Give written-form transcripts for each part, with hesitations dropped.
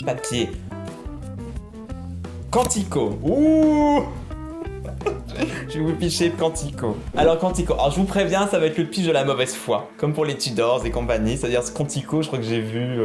pas de pied. Quantico. Ouh. Je vais vous picher Quantico. Alors Quantico, alors je vous préviens, ça va être le pitch de la mauvaise foi. Comme pour les Tudors et compagnie. C'est-à-dire ce Quantico, je crois que j'ai vu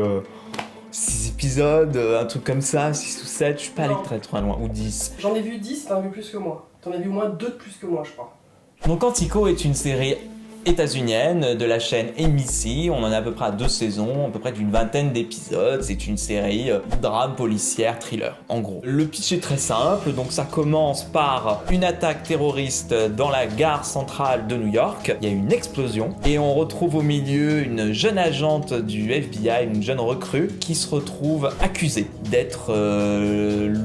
6 épisodes, un truc comme ça, 6 ou 7, je suis pas allé très loin, ou 10. J'en ai vu 10, t'en as vu plus que moi. T'en as vu au moins 2 de plus que moi, je crois. Donc Quantico est une série états-unienne de la chaîne ABC. On en a à peu près à 2 saisons, à peu près d'une vingtaine d'épisodes. C'est une série drame policière, thriller, en gros. Le pitch est très simple, donc ça commence par une attaque terroriste dans la gare centrale de New York. Il y a une explosion et on retrouve au milieu une jeune agente du FBI, une jeune recrue, qui se retrouve accusée d'être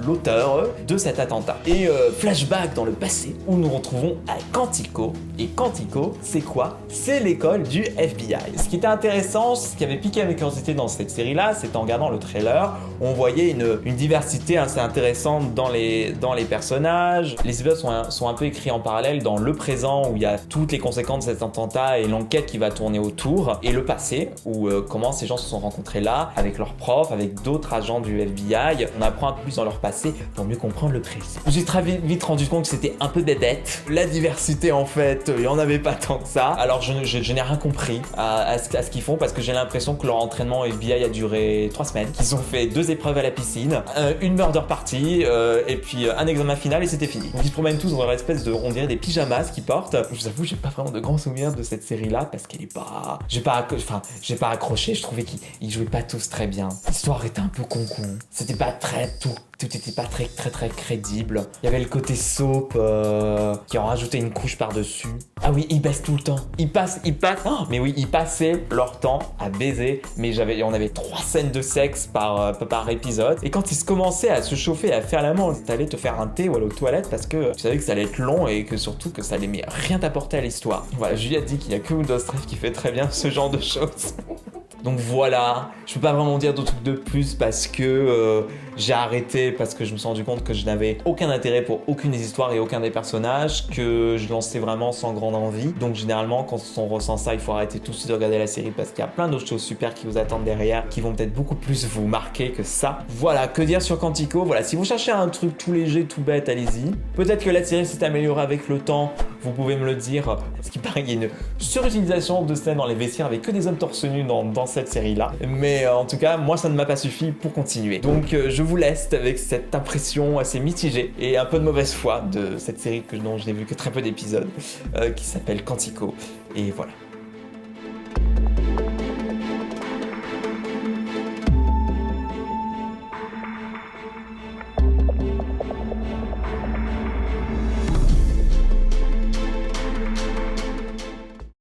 l'auteur de cet attentat. Et flashback dans le passé, où nous retrouvons à Quantico. Et Quantico, c'est quoi? C'est l'école du FBI. Ce qui était intéressant, ce qui avait piqué mes curiosités dans cette série-là, c'est en regardant le trailer, on voyait une diversité assez intéressante dans les personnages. Les épisodes sont un peu écrits en parallèle dans le présent, où il y a toutes les conséquences de cet attentat et l'enquête qui va tourner autour, et le passé, où comment ces gens se sont rencontrés là, avec leurs profs, avec d'autres agents du FBI. On apprend un peu plus dans leur passé pour mieux comprendre le présent. J'ai très vite rendu compte que c'était un peu bébête. La diversité, en fait, il n'y en avait pas tant que ça. Alors je n'ai rien compris à ce qu'ils font, parce que j'ai l'impression que leur entraînement FBI a duré 3 semaines, qu'ils ont fait 2 épreuves à la piscine, une murder party et puis un examen final, et c'était fini. Donc ils se promènent tous dans leur espèce de, on dirait des pyjamas qu'ils portent. Je vous avoue, j'ai pas vraiment de grands souvenirs de cette série là, parce qu'elle est pas... J'ai pas accroché, je trouvais qu'ils jouaient pas tous très bien. L'histoire était un peu con-con. C'était pas tout était pas très crédible. Il y avait le côté soap qui en rajoutait une couche par-dessus. Ah oui, ils baissent tout le temps. Ils passent. Oh, mais oui, ils passaient leur temps à baiser. Mais on avait 3 scènes de sexe par épisode. Et quand ils commençaient à se chauffer, à faire l'amour, t'allais te faire un thé ou aller aux toilettes, parce que tu savais que ça allait être long et que surtout que ça allait rien t'apporter à l'histoire. Voilà, Julie a dit qu'il y a que Woodhouse qui fait très bien ce genre de choses. Donc voilà, je peux pas vraiment dire de trucs de plus, parce que j'ai arrêté, parce que je me suis rendu compte que je n'avais aucun intérêt pour aucune des histoires et aucun des personnages, que je lançais vraiment sans grande envie. Donc généralement, quand on ressent ça, il faut arrêter tout de suite de regarder la série, parce qu'il y a plein d'autres choses super qui vous attendent derrière, qui vont peut-être beaucoup plus vous marquer que ça. Voilà, que dire sur Quantico? Voilà, si vous cherchez un truc tout léger, tout bête, allez-y. Peut-être que la série s'est améliorée avec le temps, vous pouvez me le dire, parce qu'il paraît qu'il y a une surutilisation de scènes dans les vestiaires avec que des hommes torse nu dans cette série-là. Mais en tout cas, moi, ça ne m'a pas suffi pour continuer. Donc je vous laisse avec cette impression assez mitigée et un peu de mauvaise foi de cette série dont je n'ai vu que très peu d'épisodes, qui s'appelle Quantico. Et voilà.